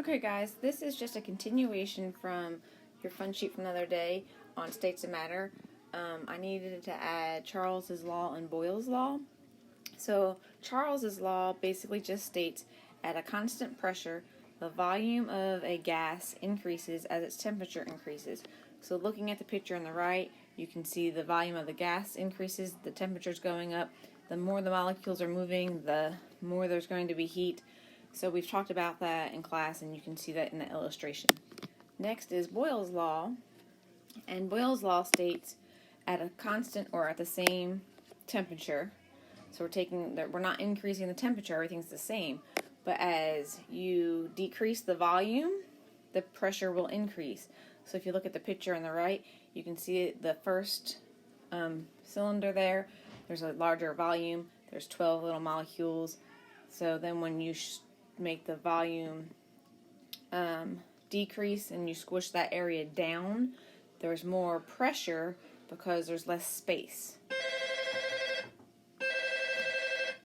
Okay guys, this is just a continuation from your fun sheet from the other day on states of matter. I needed to add Charles's law and Broyles' law. So Charles's law basically just states at a constant pressure, the volume of a gas increases as its temperature increases. So looking at the picture on the right, you can see the volume of the gas increases, the temperature's going up. The more the molecules are moving, the more there's going to be heat. So we've talked about that in class, and you can see that in the illustration. Next is Broyles' law, and Broyles' law states at a constant or at the same temperature. So we're not increasing the temperature, everything's the same. But as you decrease the volume, the pressure will increase. So if you look at the picture on the right, you can see the first cylinder there. There's a larger volume. There's 12 little molecules. So then when you make the volume decrease and you squish that area down, there's more pressure because there's less space.